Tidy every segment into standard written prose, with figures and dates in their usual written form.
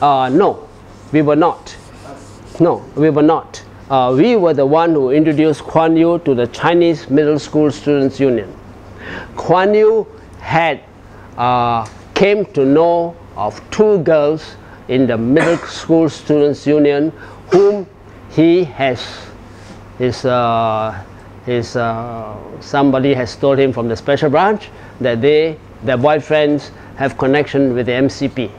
No, we were not. No, we were not. We were the one who introduced Kuan Yew to the Chinese Middle School Students' Union. Kuan Yew had came to know of 2 girls in the Middle School Students' Union whom he has, somebody has told him from the special branch that their boyfriends have connection with the MCP.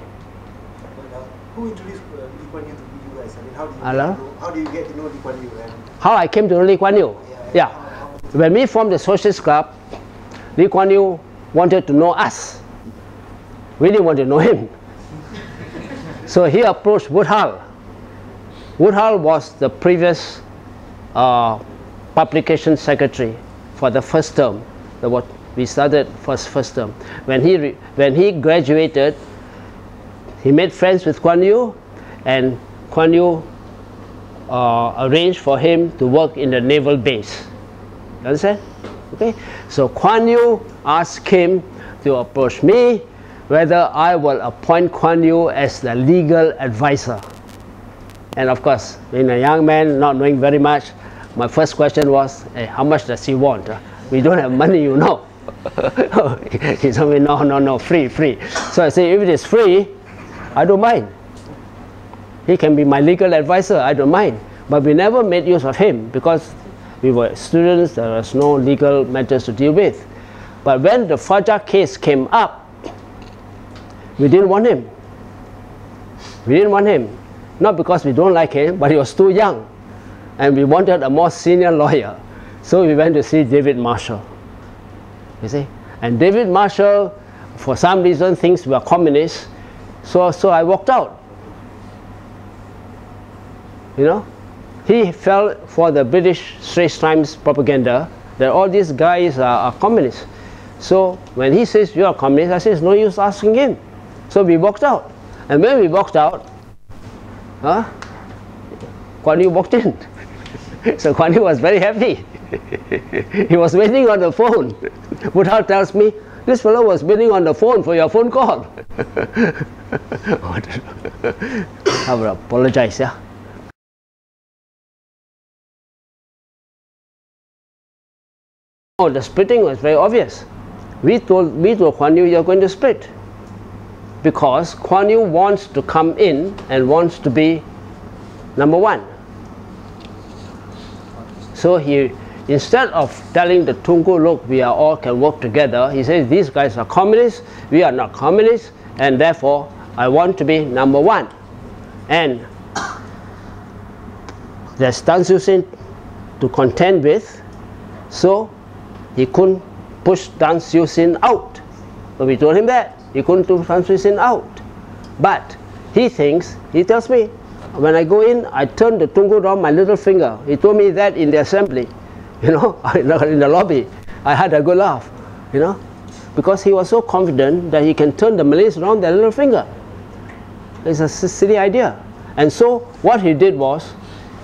Who introduced Lee Kuan Yew to you guys? I mean, how do you get to know Lee Kuan Yew? How I came to know Lee Kuan Yew? Yeah. When we formed the Socialist Club, Lee Kuan Yew wanted to know us. We didn't want to know him. So he approached Woodhull. Woodhull was the previous publication secretary for the first term. What we started first term. When he graduated, he made friends with Kuan Yew, and Kuan Yew arranged for him to work in the naval base. You understand? Okay. So Kuan Yew asked him to approach me whether I will appoint Kuan Yew as the legal advisor. And of course, being a young man, not knowing very much, my first question was, hey, how much does he want? We don't have money, you know. He told me, no, free. So I said, if it is free, I don't mind. He can be my legal advisor, I don't mind. But we never made use of him because we were students, there was no legal matters to deal with. But when the Fajr case came up, we didn't want him. We didn't want him. Not because we don't like him, but he was too young. And we wanted a more senior lawyer. So we went to see David Marshall. You see? And David Marshall, for some reason, thinks we are communists. So I walked out. You know? He fell for the British Straits Times propaganda that all these guys are communists. So when he says you are communist, I say it's no use asking him. So we walked out. And when we walked out, Kuan Yew walked in. So Kuan Yew was very happy. He was waiting on the phone. Woodhull tells me, this fellow was waiting on the phone for your phone call. I will apologize, yeah. Oh, the splitting was very obvious. We told Kuan Yew, you're going to split. Because Kuan Yew wants to come in and wants to be number 1. So he, instead of telling the Tunku, look, we are all can work together, he says, these guys are communists, we are not communists, and therefore I want to be number 1. And there's Tan Siew Sin to contend with, so he couldn't push Tan Siew Sin out. So we told him that. He couldn't push Tan Siew Sin out. But he thinks, he tells me, when I go in, I turn the Tunku down my little finger. He told me that in the assembly, you know, in the lobby. I had a good laugh, you know, because he was so confident that he can turn the Malays around their little finger. It's a silly idea. And so what he did was,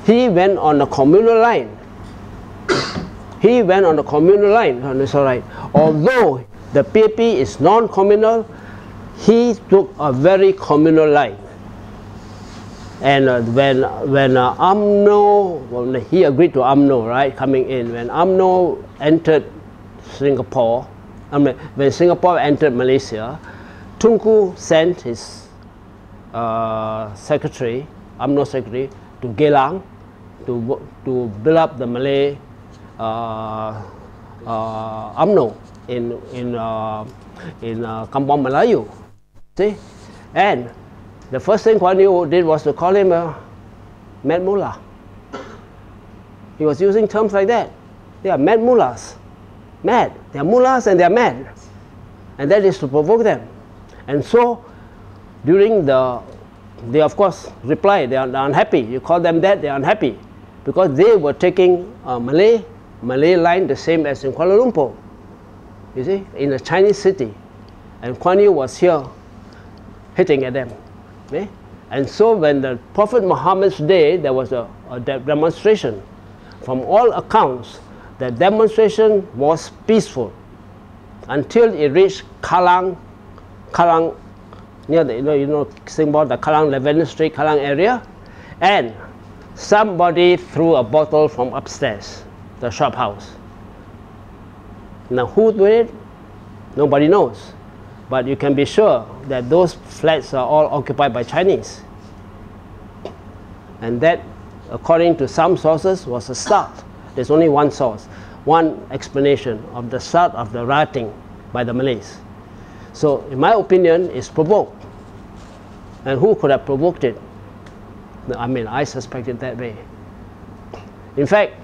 he went on the communal line. He went on the communal line, and it's all right. Although the PAP is non-communal, he took a very communal line. And when UMNO, he agreed to UMNO, right, coming in. When UMNO entered Singapore, when Singapore entered Malaysia, Tunku sent his secretary, UMNO secretary, to Geylang to build up the Malay UMNO in Kampong Melayu. See? And the first thing Kuan Yew did was to call him a mad mullah. He was using terms like that. They are mad mullahs. Mad. They are mullahs and they are mad. And that is to provoke them. And so, during they of course replied, they are unhappy. You call them that, they are unhappy. Because they were taking Malay line the same as in Kuala Lumpur. You see, in a Chinese city. And Kuan Yew was here hitting at them. Okay? And so when the Prophet Muhammad's day, there was a demonstration. From all accounts, the demonstration was peaceful until it reached Kallang near the, Singapore, the Kallang, Lavender Street, Kallang area, and somebody threw a bottle from upstairs, the shop house. Now who did it? Nobody knows. But you can be sure that those flats are all occupied by Chinese. And that, according to some sources, was a start. There's only one source, one explanation of the start of the rioting by the Malays. So, in my opinion, it's provoked. And who could have provoked it? I mean, I suspect it that way. In fact,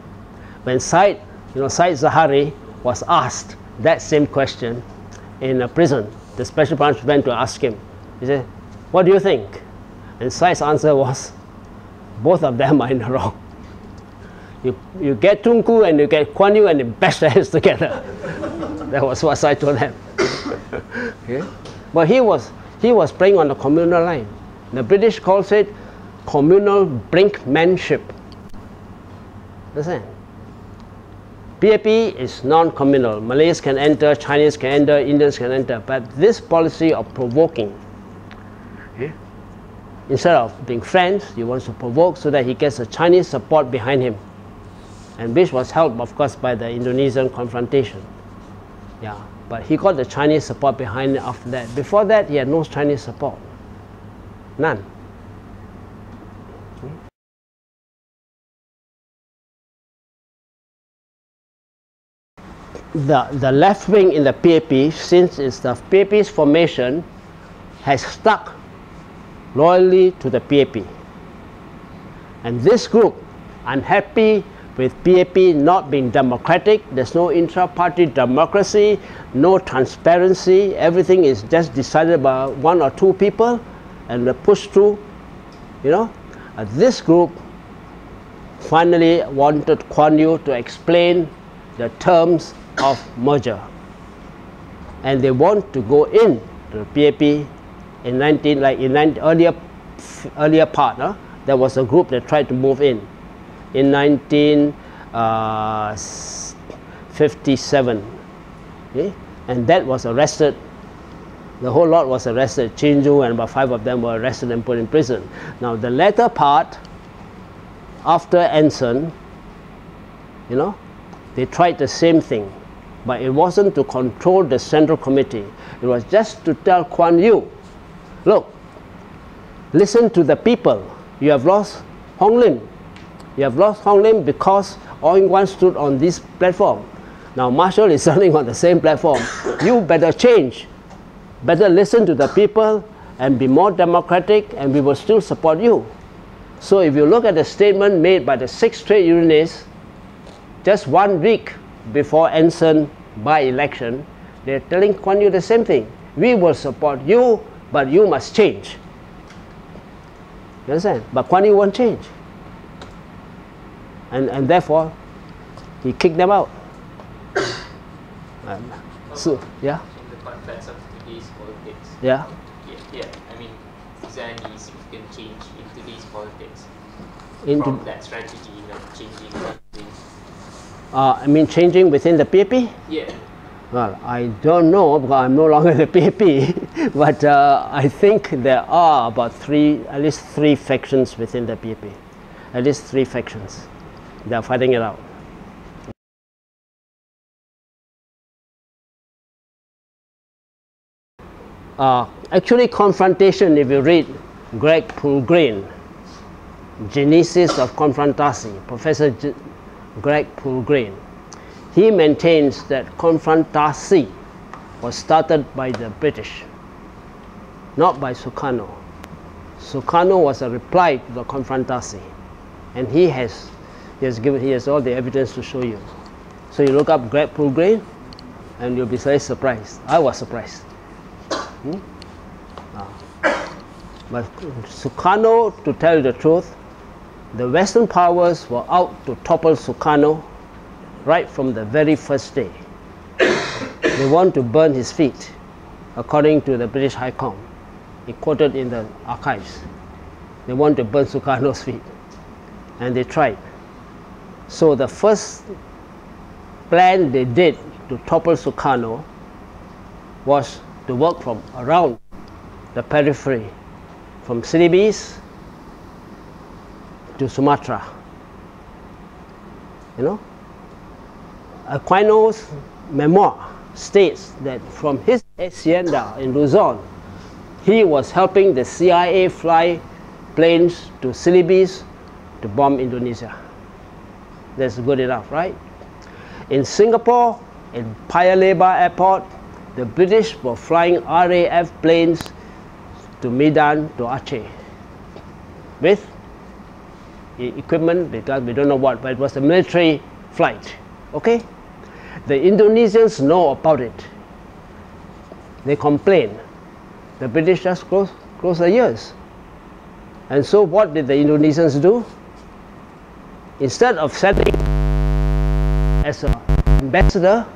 when Said Zahari was asked that same question in a prison, the special branch went to ask him. He said, "What do you think?" And Said's answer was, "Both of them are in the wrong. You get Tunku and you get Kuan Yew and you bash their heads together." That was what Said told them. Okay? But he was playing on the communal line. The British calls it communal brinkmanship. Understand? PAP is non-communal. Malays can enter, Chinese can enter, Indians can enter. But this policy of provoking, okay? Instead of being friends, he wants to provoke so that he gets a Chinese support behind him. And which was helped, of course, by the Indonesian confrontation. Yeah, but he got the Chinese support behind him after that. Before that, he had no Chinese support. None. The left wing in the PAP, since it's the PAP's formation, has stuck loyally to the PAP. And this group, unhappy with PAP not being democratic, there's no intra-party democracy, no transparency, everything is just decided by one or two people and pushed through, this group finally wanted Kuan Yew to explain the terms of merger, and they want to go in to the PAP in earlier part. There was a group that tried to move in 1957, okay? And that was arrested. The whole lot was arrested. Chinju and about 5 of them were arrested and put in prison. Now the latter part, after Anson, they tried the same thing, but it wasn't to control the Central Committee. It was just to tell Kuan Yew, look, listen to the people. You have lost Hong Lim. You have lost Hong Lim because Ong Wan stood on this platform. Now Marshall is running on the same platform. You better change. Better listen to the people and be more democratic, and we will still support you. So if you look at the statement made by the 6 trade unionists just 1 week before Anson by-election, they're telling Kuan Yew the same thing. We will support you, but you must change. You understand? But Kuan Yew won't change. And therefore, he kicked them out. So, yeah? In the context of today's politics, yeah, I mean, is there any significant change in today's politics from that strategy, like changing things? I mean, changing within the PAP? Yeah. Well, I don't know because I'm no longer the PAP, but I think there are about at least three factions within the PAP. At least 3 factions. They are fighting it out. Actually, confrontation, if you read Greg Poulgrain, Genesis of Konfrontasi, Professor Greg Poulgrain, he maintains that Konfrontasi was started by the British, not by Sukarno. Sukarno was a reply to the Konfrontasi, and he has all the evidence to show you. So you look up Greg Poulgrain, and you'll be very surprised. I was surprised. But Sukarno, to tell you the truth, the Western powers were out to topple Sukarno right from the very first day. They want to burn his feet, according to the British High Com. He quoted in the archives. They want to burn Sukarno's feet, and they tried. So the first plan they did to topple Sukarno was to work from around the periphery, from Celebes to Sumatra. You know, Aquino's memoir states that from his hacienda in Luzon, he was helping the CIA fly planes to Celebes to bomb Indonesia. That's good enough, right? In Singapore, in Paya Lebar Airport, the British were flying RAF planes to Medan, to Aceh, with equipment, because we don't know what, but it was a military flight. Okay? The Indonesians know about it. They complain. The British just close their ears. And so what did the Indonesians do? Instead of sending as an ambassador,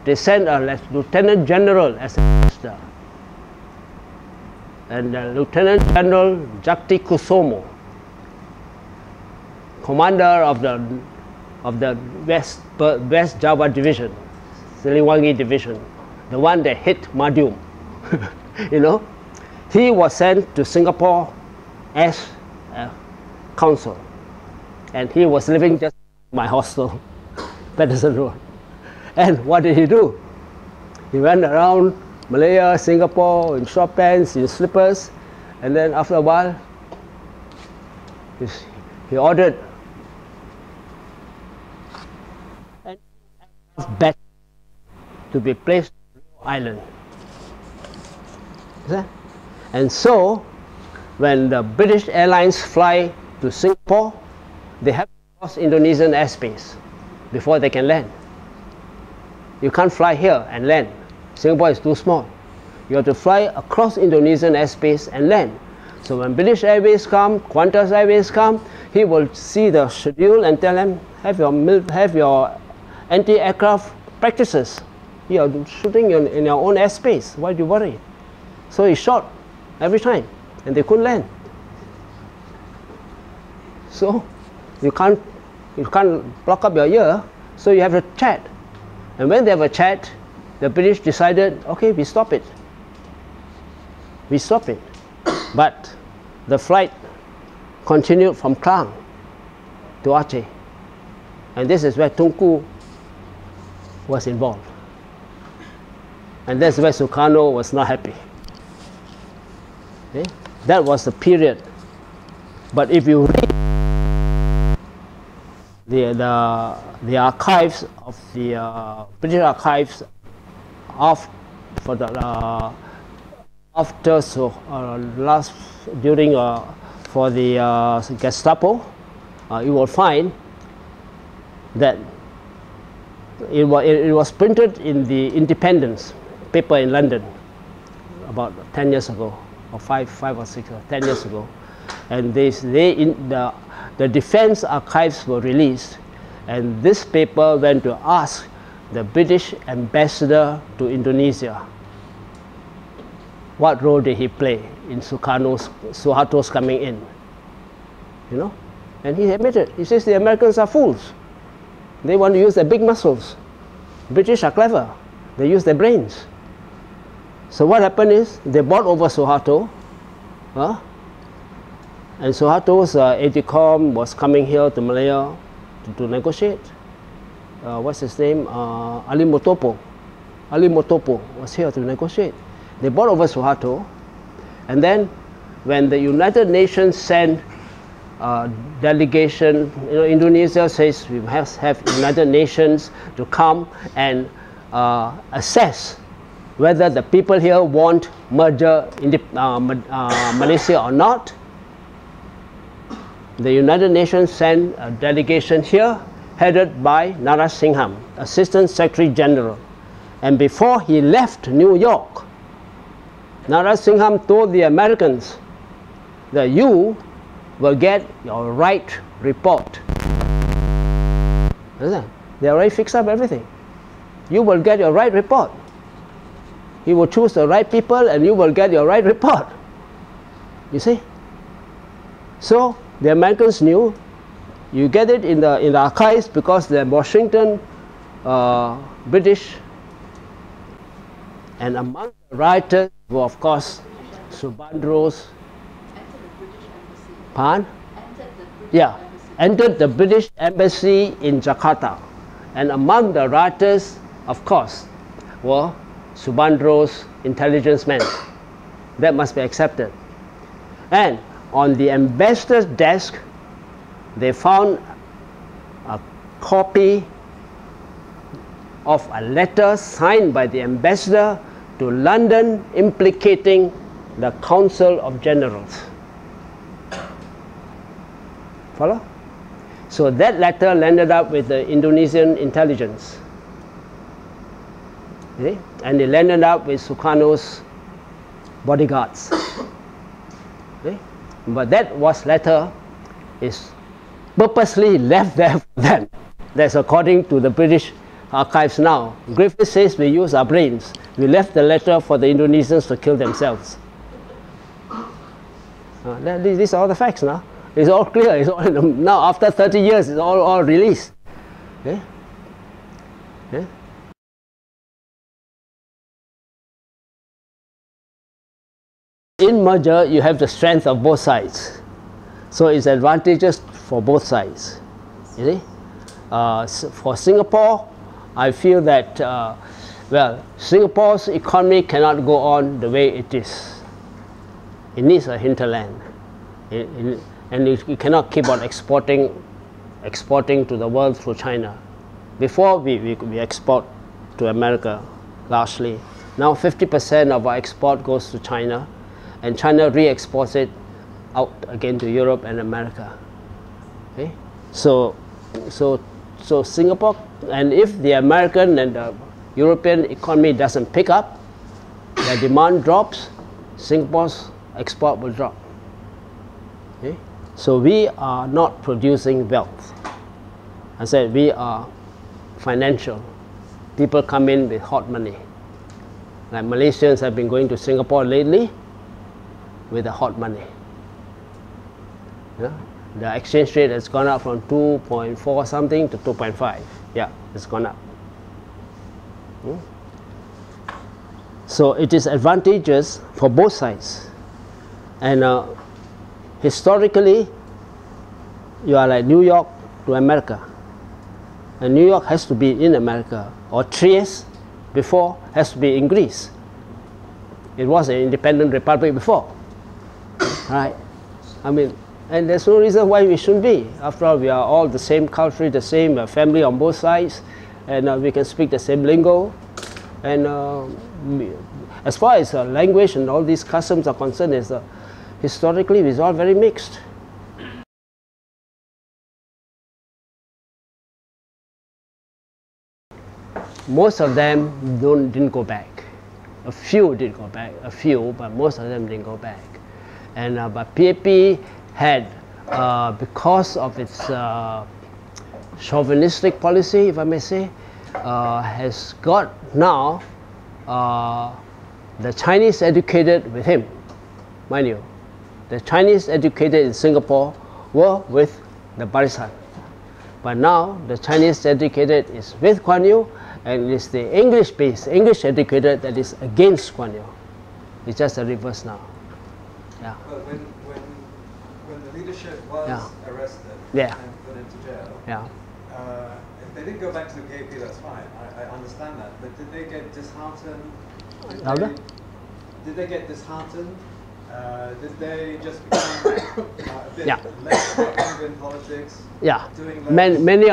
they sent a lieutenant general as an ambassador. And Lieutenant General Jakti Kusumo, commander of the West Java Division, Siliwangi Division, the one that hit Madiun, you know, he was sent to Singapore as a consul, and he was living just my hostel, Patterson Road. And what did he do? He went around Malaya, Singapore in short pants, in slippers, and then after a while, he ordered back to be placed on Island. And so, when the British Airlines fly to Singapore, they have to cross Indonesian airspace before they can land. You can't fly here and land. Singapore is too small. You have to fly across Indonesian airspace and land. So when British Airways come, Qantas Airways come, he will see the schedule and tell them, have your anti-aircraft practices. You are shooting in your own airspace. Why do you worry? So he shot every time, and they couldn't land. So you can't block up your ear. So you have a chat, and when they have a chat, the British decided, okay, we stop it. We stop it, but the flight continued from Klang to Aceh, and this is where Tunku was involved, and that's where Sukarno was not happy. Okay? That was the period. But if you read the archives of the British archives for the Gestapo, you will find that it was printed in the Independence paper in London about 10 years ago, or 5 or 6 or 10 years ago, and the defense archives were released, and this paper went to ask the British ambassador to Indonesia, what role did he play in Suharto's coming in, you know? And he admitted, he says the Americans are fools. They want to use their big muscles. British are clever. They use their brains. So what happened is they bought over Suharto, and Suharto's aide-de-camp was coming here to Malaya to negotiate. What's his name? Ali Motopo. Ali Motopo was here to negotiate. They bought over Suharto, and then when the United Nations sent delegation, you know, Indonesia says we must have United Nations to come and assess whether the people here want merger in Malaysia or not. The United Nations sent a delegation here headed by Narasimham, Assistant Secretary General. And before he left New York, Narasimham told the Americans that you will get your right report. They already fixed up everything. You will get your right report. He will choose the right people and you will get your right report. You see? So the Americans knew. You get it in the archives because the Washington British, and among the writers were of course Subandro's entered the British embassy in Jakarta, and among the writers, of course, were Subandro's intelligence men. That must be accepted. And on the ambassador's desk, they found a copy of a letter signed by the ambassador to London implicating the Council of Generals. Follow? So that letter landed up with the Indonesian intelligence. See? And it landed up with Sukarno's bodyguards. See? But that letter is purposely left there for them. That's according to the British archives now. Griffith says we use our brains. We left the letter for the Indonesians to kill themselves. These are all the facts now. It's all clear. It's all now, after 30 years, it's all released. Okay? Okay? In merger, you have the strength of both sides. So it's advantageous for both sides. You see? For Singapore, I feel that, well, Singapore's economy cannot go on the way it is. It needs a hinterland. And you cannot keep on exporting to the world through China. Before, we export to America largely. Now 50% of our export goes to China, and China re-exports it out again to Europe and America. Okay? So Singapore, and if the American and the European economy doesn't pick up, the demand drops, Singapore's export will drop. Okay? So we are not producing wealth. I said we are financial. People come in with hot money. Like Malaysians have been going to Singapore lately with the hot money. Yeah? The exchange rate has gone up from 2.4 something to 2.5. Yeah, it's gone up. So it is advantageous for both sides. And historically, you are like New York to America. And New York has to be in America. Or Trieste before has to be in Greece. It was an independent republic before. Right? I mean, and there's no reason why we shouldn't be. After all, we are all the same country, the same family on both sides, and we can speak the same lingo. And as far as language and all these customs are concerned, historically, it's all very mixed. Most of them didn't go back. A few did go back, but most of them didn't go back. And but PAP had, because of its chauvinistic policy, if I may say, has got now the Chinese educated with him. Mind you, the Chinese educated in Singapore were with the Barisan. But now the Chinese educated is with Kuan Yew, and it's the English-based, English educated that is against Kuan Yew. It's just the reverse now. Yeah. Well, when the leadership was arrested and put into jail, if they didn't go back to the PAP, that's fine. I understand that. But did they get disheartened? Did they get disheartened? Did they just become a bit less active in politics? Yeah. Many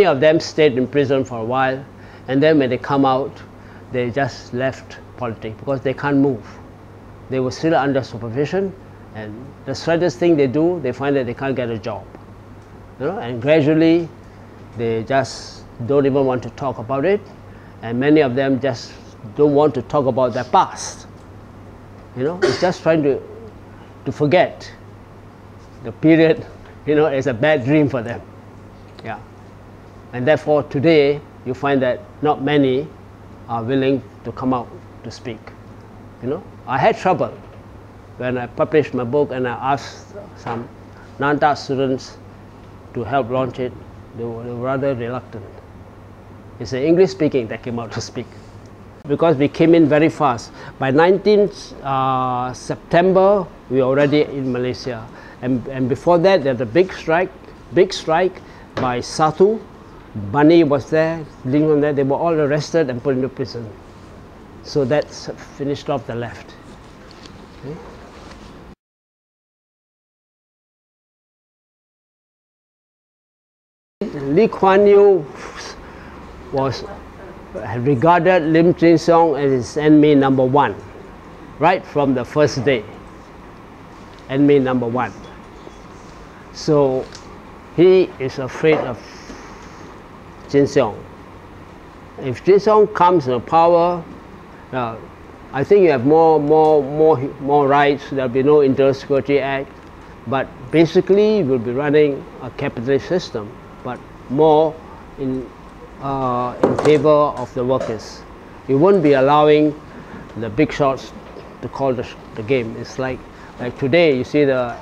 of them stayed in prison for a while, and then when they come out, they just left politics because they can't move. They were still under supervision, and the slightest thing they do, they find that they can't get a job. You know, and gradually, they just don't even want to talk about it, and many of them just don't want to talk about their past. You know, it's just trying to forget the period. You know, it's a bad dream for them. Yeah, and therefore today you find that not many are willing to come out to speak. You know, I had trouble when I published my book and I asked some Nanta students to help launch it. They were rather reluctant. It's the English speaking that came out to speak. because we came in very fast. By 19th September, we were already in Malaysia. And before that, there was a big strike by Satu. Bani was there, Ling was there. They were all arrested and put into prison. So that's finished off the left. Okay. Lee Kuan Yew had regarded Lim Chin Siong as his enemy number one, right from the first day. Enemy number one. So he is afraid of Chin Siong. If Chin Siong comes to power, I think you have more rights. There will be no Internal Security Act, but basically you will be running a capitalist system, but more in favor of the workers. You won't be allowing the big shots to call the game. It's like today you see the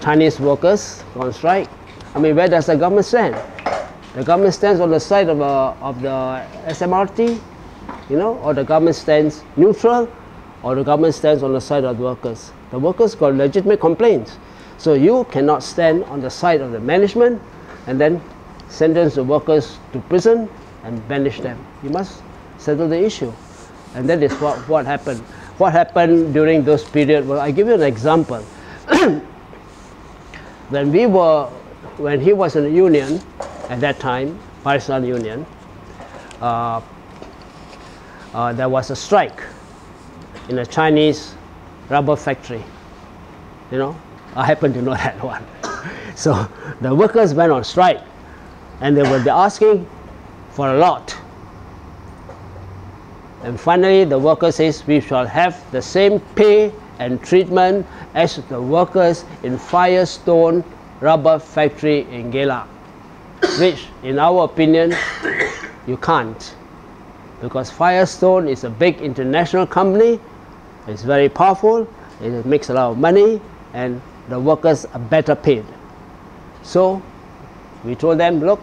Chinese workers on strike. I mean, where does the government stand? The government stands on the side of the SMRT, you know, or the government stands neutral, or the government stands on the side of the workers. The workers got legitimate complaints. So you cannot stand on the side of the management and then sentence the workers to prison and banish them. You must settle the issue. And that is what happened. What happened during those periods? Well, I give you an example. When he was in the union at that time, Barisan Union, there was a strike in a Chinese rubber factory. You know, I happen to know that one. So the workers went on strike, and they were asking for a lot. And finally, the worker says we shall have the same pay and treatment as the workers in Firestone rubber factory in Geylang, which in our opinion you can't, because Firestone is a big international company. It's very powerful, it makes a lot of money, and the workers are better paid. So we told them, look,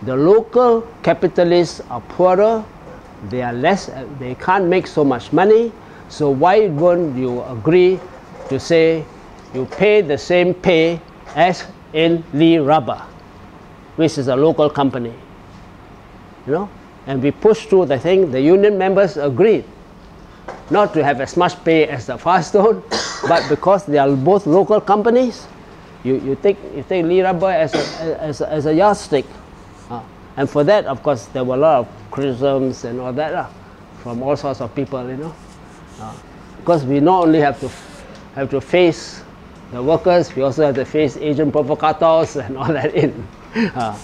the local capitalists are poorer, they can't make so much money, so why won't you agree to say you pay the same pay as in Lee Rubber, which is a local company, you know? And we pushed through the thing. The union members agreed not to have as much pay as the Firestone, but because they are both local companies, you take Lee Rubber as a yardstick. And for that, of course, there were a lot of criticisms and all that from all sorts of people, you know. Because we not only have to face the workers, we also have to face agent provocateurs and all that in. Yeah.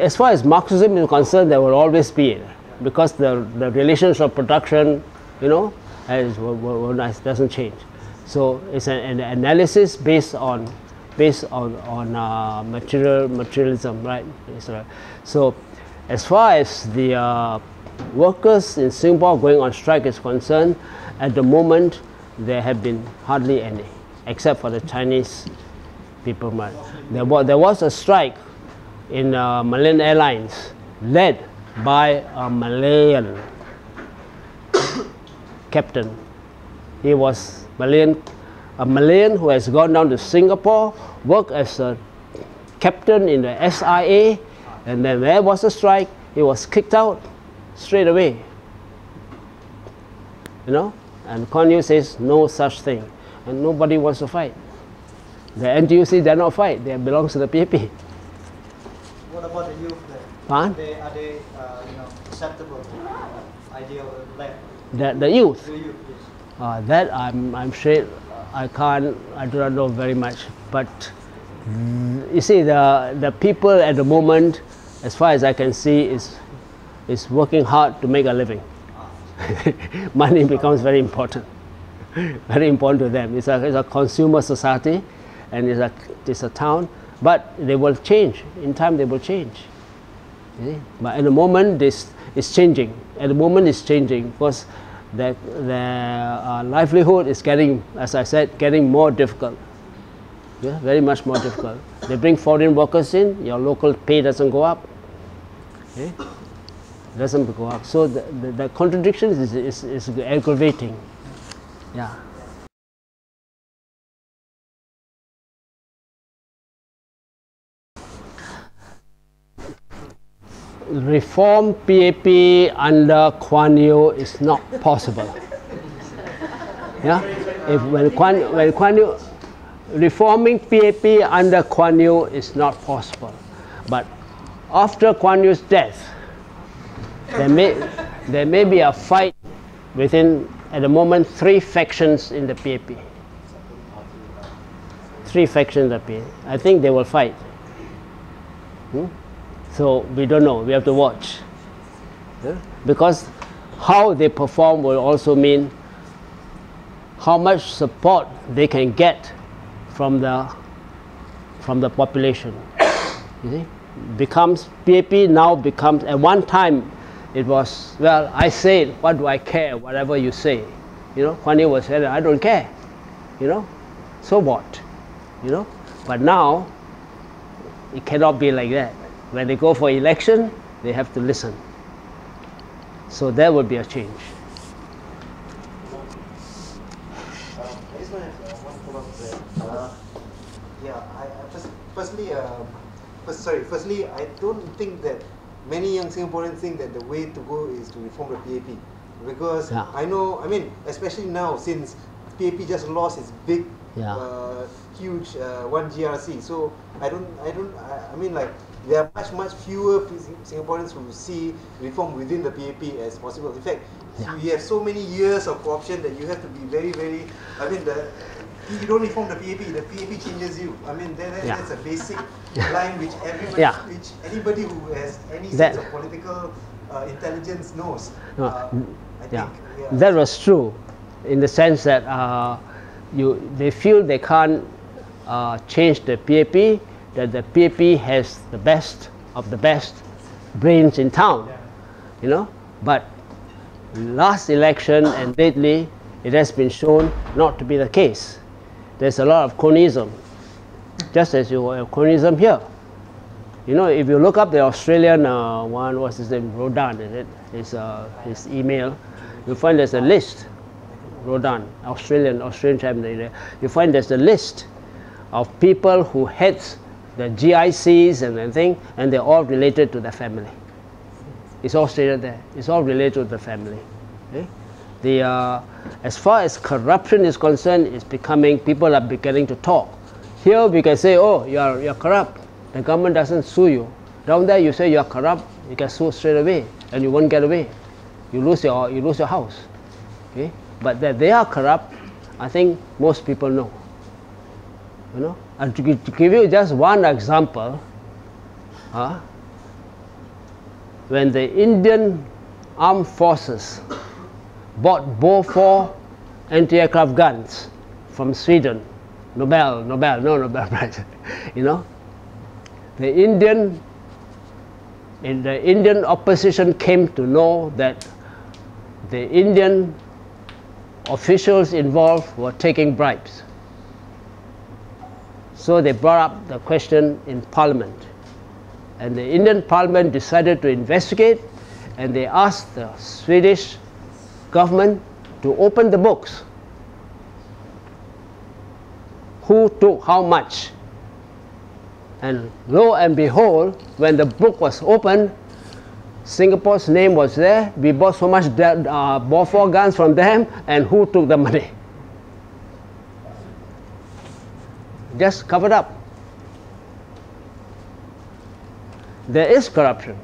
As far as Marxism is concerned, there will always be, because the relations of production, you know, doesn't change. So it's an analysis based on materialism, right? So as far as the workers in Singapore going on strike is concerned, at the moment there have been hardly any, except for the Chinese people. There was a strike in Malayan Airlines led by a Malayan captain. He was a Malayan who has gone down to Singapore, worked as a captain in the SIA, and then there was a strike, he was kicked out straight away. You know? And Kuan Yew says no such thing, and nobody wants to fight. The NTUC dare not fight, they belong to the PAP. What about the youth there? Huh? Are they acceptable to the idea of left? The youth? The youth, yes. That I'm sure I do not know very much. But you see, the people at the moment, as far as I can see, is working hard to make a living. Money becomes very important. Very important to them. It's a consumer society, and it's a town. But they will change. In time, they will change. You see? But at the moment, it's changing. At the moment, it's changing because their livelihood is getting, as I said, getting more difficult. Yeah, very much more difficult. They bring foreign workers in, your local pay doesn't go up. Okay? Doesn't go up. So the contradiction is aggravating. Yeah. Reform PAP under Kuan Yew is not possible. Yeah, when Kuan Yew, reforming PAP under Kuan Yew is not possible. But after Kuan Yew's death, there may be a fight within, at the moment, 3 factions in the PAP. 3 factions in the PAP. I think they will fight. So we don't know, we have to watch. Yeah? Because how they perform will also mean how much support they can get from the population. You see? PAP now becomes, at one time it was, well, I say it, what do I care, whatever you say. You know, Kuan Yew was saying, I don't care. You know, so what? You know, but now it cannot be like that. When they go for election, they have to listen. So there will be a change. I just want to have one follow-up there. Firstly, I don't think that many young Singaporeans think that the way to go is to reform the PAP. Because I know, I mean, especially now since PAP just lost its big, huge 1 GRC. So I mean, like, there are much fewer Singaporeans who see reform within the PAP as possible. In fact, you have so many years of corruption that you have to be very, very, I mean, if you don't reform the PAP changes you. I mean, that's a basic line which which anybody who has any sense of political intelligence knows. I think, that was true, in the sense that they feel they can't change the PAP, that the PAP has the best of the best brains in town, you know. But last election and lately, it has been shown not to be the case. There's a lot of cronyism, just as you have cronyism here. You know, if you look up the Australian one, what's his name, Rodan, is it? His email, you find there's a list. Rodan, Australian family. You find there's a list of people who heads the GICs and everything, and they're all related to the family. It's all stated there. It's all related to the family. Okay? As far as corruption is concerned, it's becoming, people are beginning to talk. Here we can say, oh, you're corrupt. The government doesn't sue you. Down there you say you're corrupt, you get sued straight away, and you won't get away. You lose your house. Okay? But that they are corrupt, I think most people know. You know, and to give you just one example, when the Indian armed forces bought Bofors anti-aircraft guns from Sweden, Nobel Prize, you know, the Indian opposition came to know that the Indian officials involved were taking bribes. So they brought up the question in Parliament, and the Indian Parliament decided to investigate, and they asked the Swedish government to open the books. Who took how much? And lo and behold, when the book was opened, Singapore's name was there. We bought so much Bofors guns from them, and who took the money? Just covered up. There is corruption,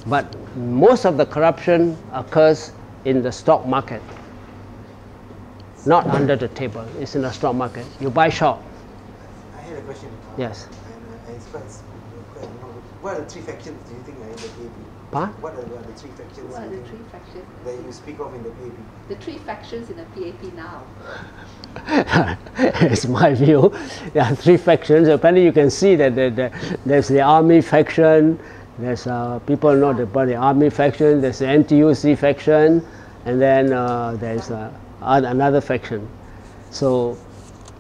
but most of the corruption occurs in the stock market, not under the table. It's in the stock market. You buy short. I had a question. Yes. What are the 3 factions do you think are in the PAP? Huh? What are the 3 factions? What are the 3 factions? That you speak of in the PAP? The 3 factions in the PAP now. It's my view. There are 3 factions. Apparently, you can see that there's the army faction. There's people know about the army faction. There's the NTUC faction, and then there's another faction. So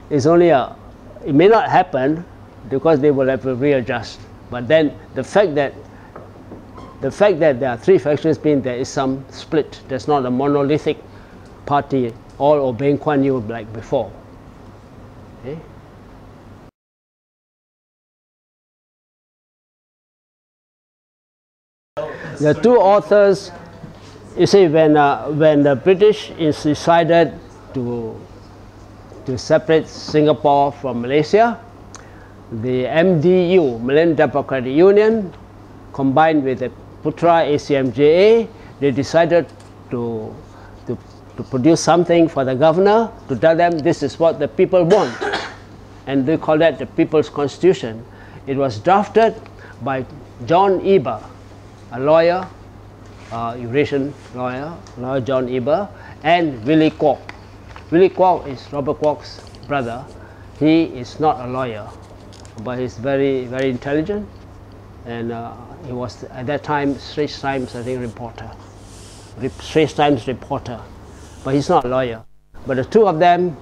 it's only it may not happen because they will have to readjust. But then the fact that there are three factions means there is some split. There's not a monolithic party all obeying Kuan Yew like before. Okay? The two authors, you see, when the British decided to separate Singapore from Malaysia, the MDU, Malayan Democratic Union, combined with the Putra ACMJA, they decided to produce something for the governor to tell them this is what the people want, and they call that the People's Constitution. It was drafted by John Eber, a lawyer, Eurasian lawyer John Eber, and Willie Kwok. Willie Kwok is Robert Kwok's brother. He is not a lawyer, but he's very, very intelligent, and he was at that time Straits Times, I think, reporter. Straits Times reporter, but he's not a lawyer. But the two of them,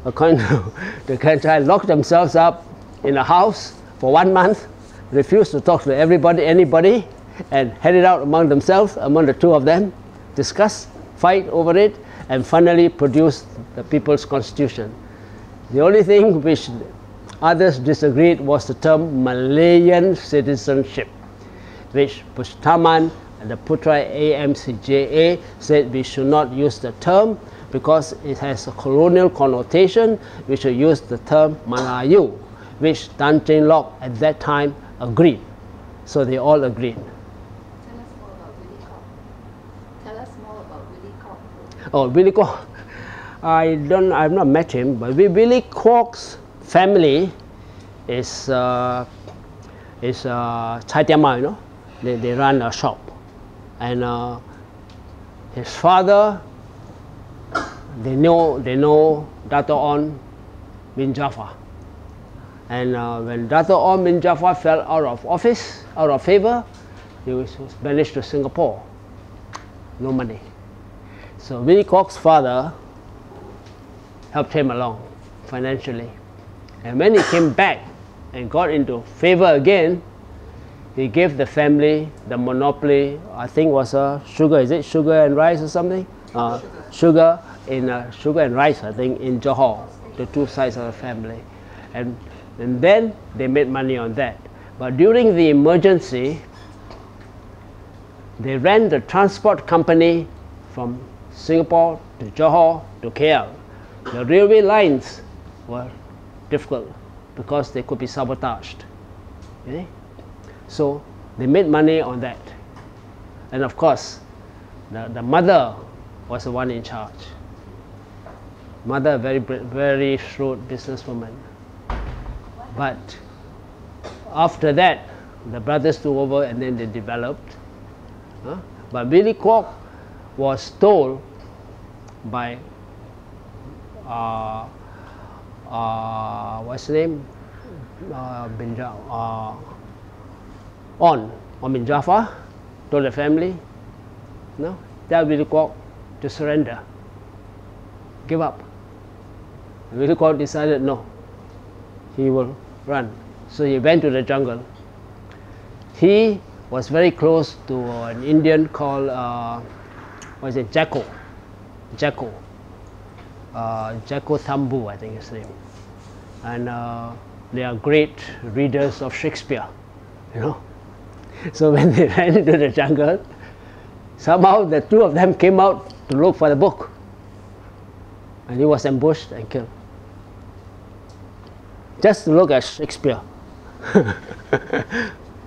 according to the Kanchai, locked themselves up in a house for 1 month, refused to talk to anybody, and had it out among themselves, among the two of them, discuss, fight over it, and finally produced the People's Constitution. The only thing which others disagreed was the term Malayan citizenship, which Pustaman and the Putra AMCJA said we should not use the term because it has a colonial connotation. We should use the term Malayu, which Tan Cheng Lock at that time agreed. So they all agreed. Tell us more about Willie Kwok. Oh, Willie Kwok. I've not met him, but Willie Kwok's family is Chai Tiama, you know. They run a shop, and his father, they know Dato' On bin Jaafar, and when Dato' On bin Jaafar fell out of office, out of favor, he was banished to Singapore. No money. So Willie Kwok's father helped him along financially, and when he came back and got into favor again, he gave the family the monopoly. I think was sugar. Is it sugar and rice or something? Sugar and rice, I think, in Johor, the two sides of the family, and then they made money on that. But during the emergency, they ran the transport company from Singapore to Johor to KL. The railway lines were difficult because they could be sabotaged. Okay? So they made money on that. And of course, the mother was the one in charge. Mother, very shrewd businesswoman. But after that, the brothers took over and then they developed. But Willie Kwok was told by what's his name? On bin Jaafar told the family, no, tell Willie Kwok to surrender, give up. And Willie Kwok decided no, he will run. So he went to the jungle. He was very close to an Indian called Jacko Thambu, I think his name. And they are great readers of Shakespeare, you know. So when they ran into the jungle, somehow the two of them came out to look for the book, and he was ambushed and killed. Just to look at Shakespeare.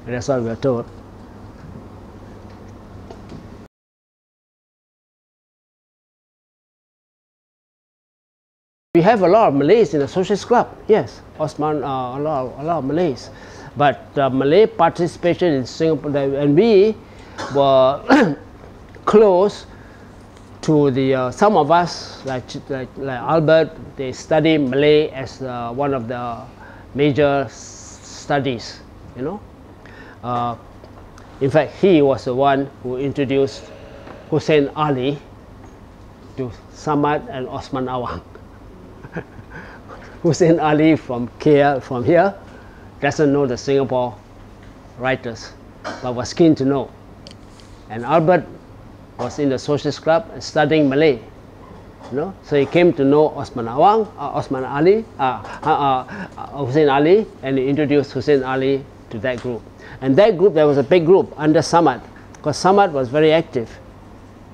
That's all we are told. We have a lot of Malays in the Socialist Club. Yes, Osman, a lot of Malays. But Malay participation in Singapore, and we were close to the some of us, like Albert, they study Malay as one of the major studies, you know. In fact, he was the one who introduced Hussein Ali to Samad and Osman Awang. Hussein Ali from KL, from here, doesn't know the Singapore writers, but was keen to know. And Albert was in the Socialist Club and studying Malay, so he came to know Osman Awang, Osman Ali, Hussein Ali, and he introduced Hussein Ali to that group. And that group, there was a big group under Samad, because Samad was very active.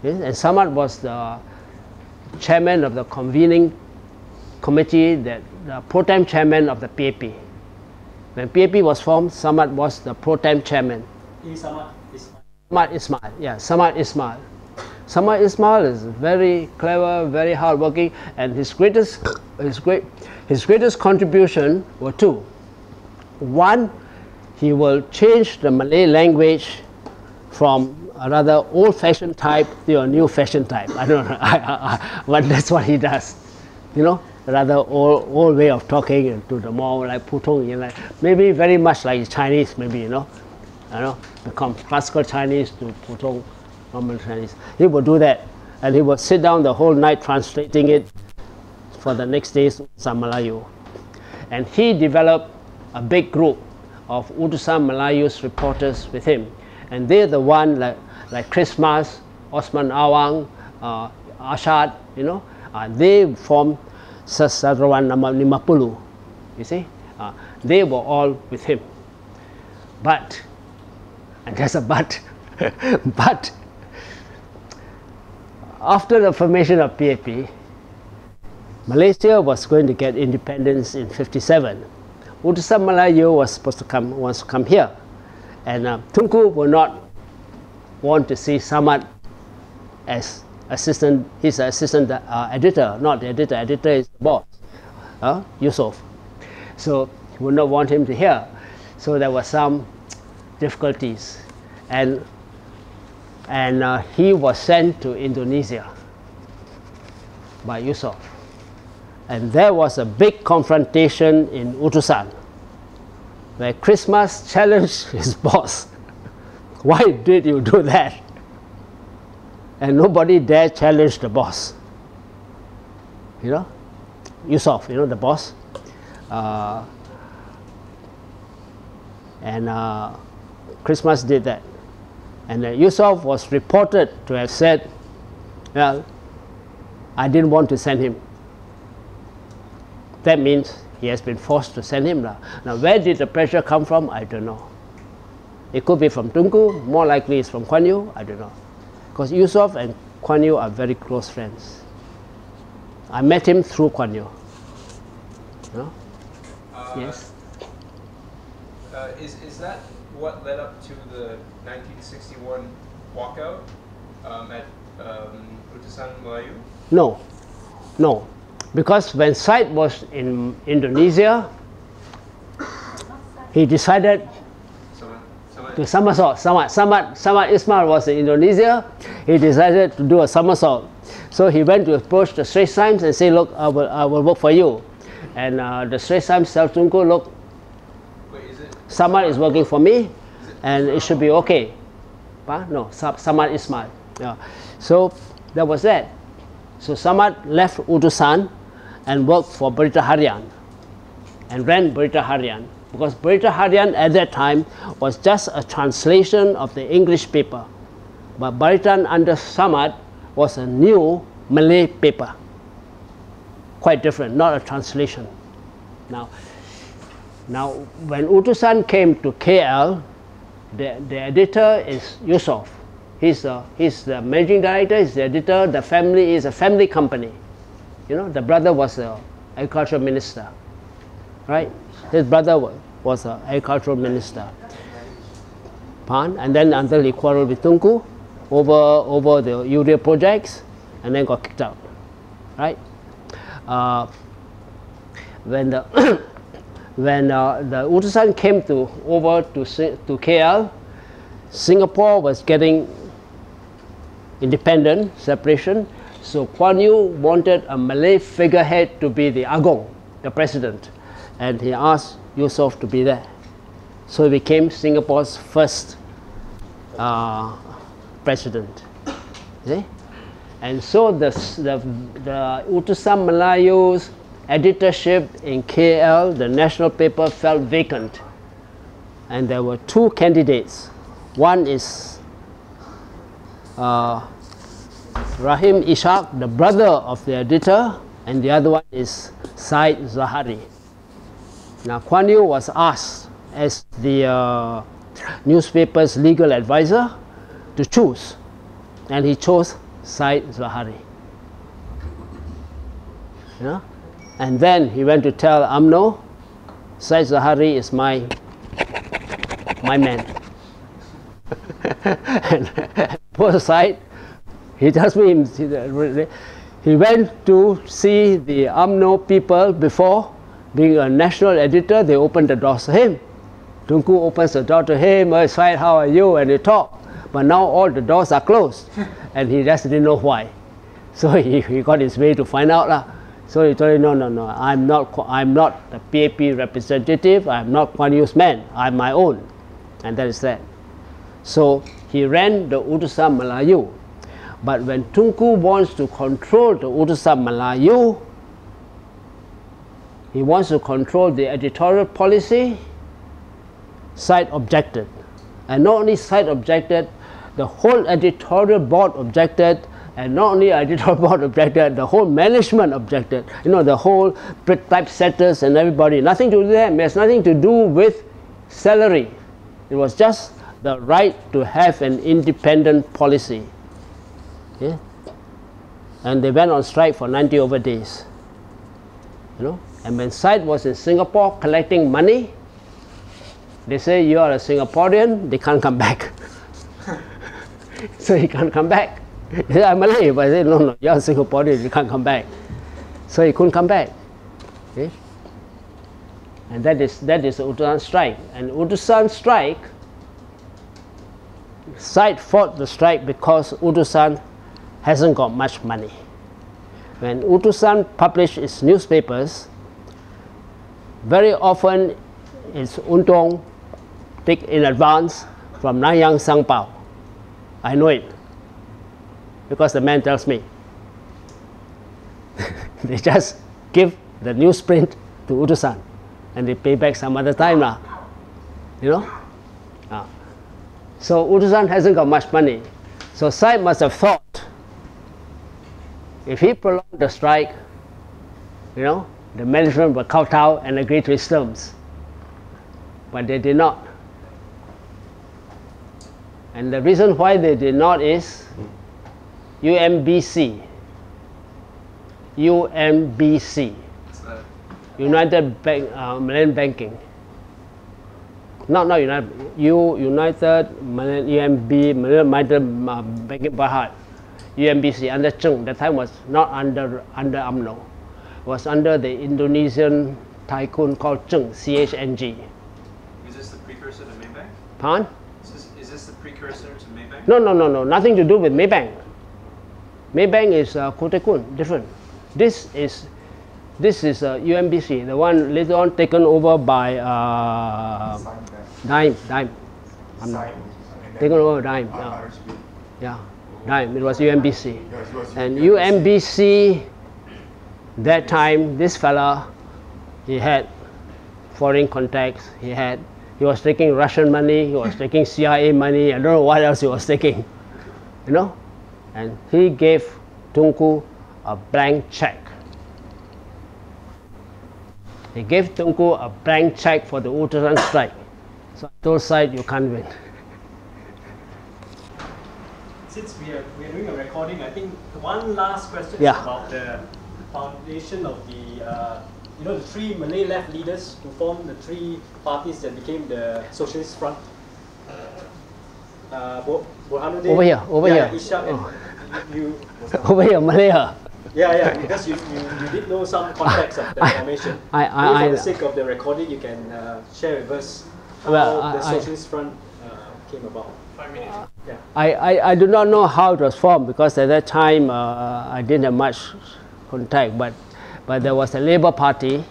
Yes? And Samad was the chairman of the convening committee, the pro-time chairman of the PAP. When PAP was formed, Samad was the pro-time chairman. Samad Ismail, yeah, Samad Ismail. Samad Ismail is very clever, very hardworking, and his greatest contribution were two. One, he will change the Malay language from a rather old-fashioned type to a new-fashioned type. I don't know, but that's what he does. Rather old way of talking, and to the more like Putong, maybe very much like Chinese, maybe, become classical Chinese to Putong, normal Chinese. He would do that, and he would sit down the whole night translating it for the next day's Melayu. And he developed a big group of Utusan Melayu's reporters with him, and they're the one like Christmas, Osman Awang, Ashad, they formed Sasadrawan Nama 50, you see. They were all with him. But, and there's a but, but after the formation of PAP, Malaysia was going to get independence in 57. Utusan Melayu was supposed to come here, and Tunku would not want to see Samad as assistant. He's the assistant editor, not the editor. Editor is the boss, Yusuf. So he would not want him to hear. So there were some difficulties, and he was sent to Indonesia by Yusuf. And there was a big confrontation in Utusan, where Christmas challenged his boss. Why did you do that? And nobody dared challenge the boss. Yusuf, the boss. And Christmas did that. And Yusuf was reported to have said, well, I didn't want to send him. That means he has been forced to send him. Now, where did the pressure come from? I don't know. It could be from Tunku, more likely it's from Kuan Yew, I don't know. Because Yusuf and Kuan Yew are very close friends. I met him through Kuan Yew. Yes? Is that what led up to the 1961 walkout at Utusan Melayu? No. Because when Said was in Indonesia, he decided to somersault. Samad Ismail was in Indonesia. He decided to do a somersault. So he went to approach the Straits Times and say, look, I will work for you. And the Straits Times tell Tunku, look, Samad is working for me, and it should be okay. No, Samad Ismail. Yeah. So that was that. So Samad left Utusan and worked for Berita Harian and ran Berita Harian, because Berita Harian at that time was just a translation of the English paper. But Barisan under Samad was a new Malay paper. Quite different, not a translation. Now when Utusan came to KL, the editor is Yusuf. He's the managing director, he's the editor. The family is a family company. The brother was the agricultural minister, right? His brother was an agricultural minister. And then until he quarreled with Tunku over the urea projects, and then got kicked out, right? When the Utusan came over to KL, Singapore was getting independent, separation. So Kuan Yew wanted a Malay figurehead to be the Agong, the president, and he asked Yusuf to be there. So he became Singapore's first president. See? And so the Utusan Melayu's editorship in KL, the national paper, felt vacant. And there were two candidates. One is Rahim Ishaq, the brother of the editor, and the other one is Said Zahari. Now Kuan Yew was asked as the newspaper's legal advisor to choose, and he chose Said Zahari. Yeah? And then he went to tell UMNO, Said Zahari is my man. and poor Said, he tells me he went to see the UMNO people before. Being a national editor, they opened the doors to him. Tunku opens the door to him, "Oh, Said, how are you?" and they talk. But now all the doors are closed, and he just didn't know why. So he got his way to find out lah. So he told him, no, I'm not the PAP representative, I'm not Kuan Yew's man, I'm my own. And that is that. So he ran the Utusan Melayu. But when Tunku wants to control the Utusan Melayu, he wants to control the editorial policy, Said objected. And not only Said objected, the whole editorial board objected, and not only editorial board objected, the whole management objected. You know, the whole typesetters and everybody. Nothing to do with them. It has nothing to do with salary. It was just the right to have an independent policy. Yeah? And they went on strike for 90 over days. You know? And when Said was in Singapore collecting money, they say, you are a Singaporean, they can't come back. So he can't come back. He said, I'm Malay, but I said, no, you're a Singaporean, you can't come back. So he couldn't come back. Okay? And that is the Utusan strike. And Utusan strike, Said fought the strike because Utusan hasn't got much money. When Utusan published its newspapers, very often it's untung take in advance from Nanyang Sangpao. I know it because the man tells me. They just give the newsprint to Utusan and they pay back some other time lah. You know? So Utusan hasn't got much money. So Said must have thought, if he prolonged the strike, you know, the management will kowtow and agree to his terms. But they did not. And the reason why they did not is UMBC. UMBC. United Malayan Banking. Not United. United Malayan Banking Berhad. UMBC under Cheng. That time was not under UMNO. It was under the Indonesian tycoon called Cheng, CHNG. Is this the precursor to Maybank? Pardon? Is this the precursor to Maybank? No. Nothing to do with Maybank. Maybank is Kotekun, different. This is UMBC, the one later on taken over by Dime. Taken over by Dime. Yeah. Dime. It was UMBC. And UMBC, that time, this fella, he had foreign contacts. He was taking Russian money. He was taking CIA money. I don't know what else he was taking. You know, and he gave Tunku a blank check. He gave Tunku a blank check for the Utusan strike. So I told Said, you can't win. Since we are doing a recording, I think one last question is about the foundation of the the three Malay left leaders who formed the three parties that became the Socialist Front. Over here. Ishak and you. Over here, Malaya. Yeah, because you did know some context of the formation. For the sake of the recording, you can share with us how the Socialist Front came about. 5 minutes. Yeah. I do not know how it was formed because at that time I didn't have much contact, but there was a Labour Party,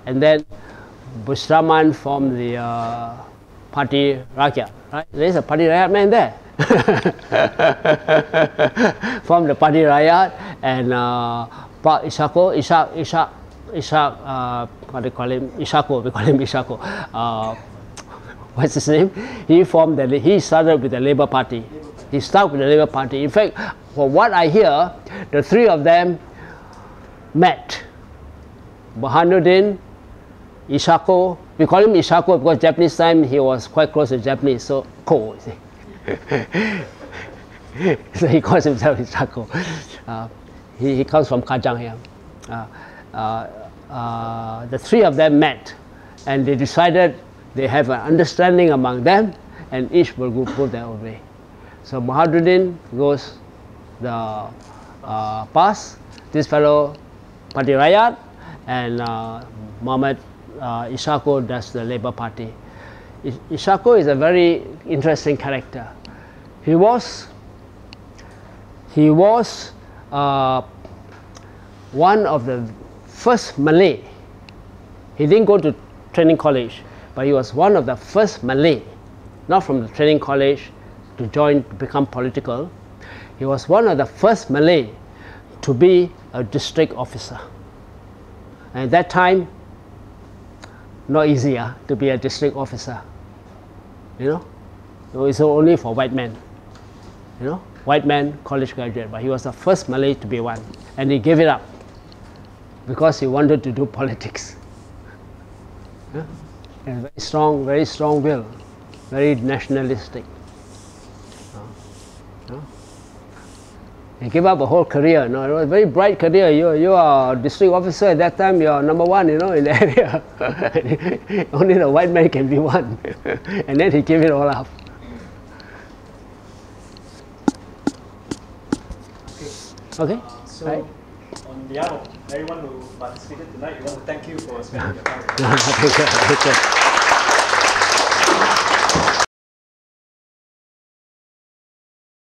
and then Bushraman formed the Party Rakyat. Right? There is a Party Rakyat man there. formed the Party Rakyat, and Pak Ishak, what do you call him? Ishako, we call him Ishako. What's his name? He started with the Labour Party. He started with the Labour Party. In fact, from what I hear, the three of them met. Burhanuddin, Ishako, we call him Ishako because Japanese time he was quite close to Japanese, so Ko, you see. So he calls himself Ishako. He comes from Kajang here. The three of them met and they decided they have an understanding among them and each will go their own way. So Burhanuddin goes the PAS, this fellow Party Rakyat, and Muhammad Ishako does the Labour Party. Ishako is a very interesting character. He was one of the first Malay. He didn't go to training college, but he was one of the first Malay, not from the training college, to become political. He was one of the first Malay to be a district officer. And at that time, not easy to be a district officer. You know, it's only for white men. You know, white man, college graduate, but he was the first Malay to be one, and he gave it up because he wanted to do politics. Yeah? And very strong will, very nationalistic. He gave up a whole career. No, it was a very bright career. You are district officer at that time. You are number one, you know, in the area. Only the white man can be one, and then he gave it all up. Okay. So, right. On behalf of everyone who participated tonight, we want to thank you for spending your time. Thank you.